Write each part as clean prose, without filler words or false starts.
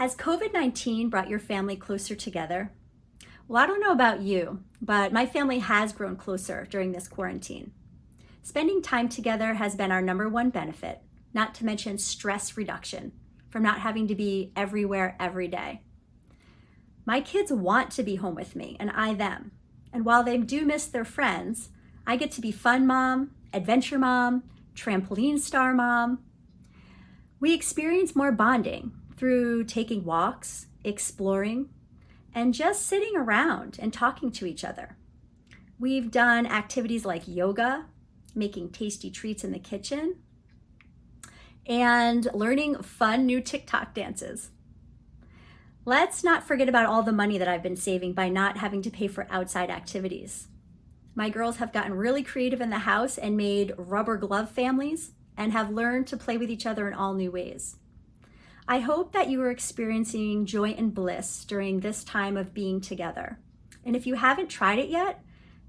Has COVID-19 brought your family closer together? Well, I don't know about you, but my family has grown closer during this quarantine. Spending time together has been our number one benefit, not to mention stress reduction from not having to be everywhere every day. My kids want to be home with me and I them. And while they do miss their friends, I get to be fun mom, adventure mom, trampoline star mom. We experience more bonding through taking walks, exploring, and just sitting around and talking to each other. We've done activities like yoga, making tasty treats in the kitchen, and learning fun new TikTok dances. Let's not forget about all the money that I've been saving by not having to pay for outside activities. My girls have gotten really creative in the house and made rubber glove families and have learned to play with each other in all new ways. I hope that you are experiencing joy and bliss during this time of being together. And if you haven't tried it yet,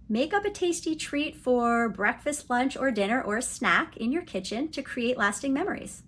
make up a tasty treat for breakfast, lunch, or dinner, or a snack in your kitchen to create lasting memories.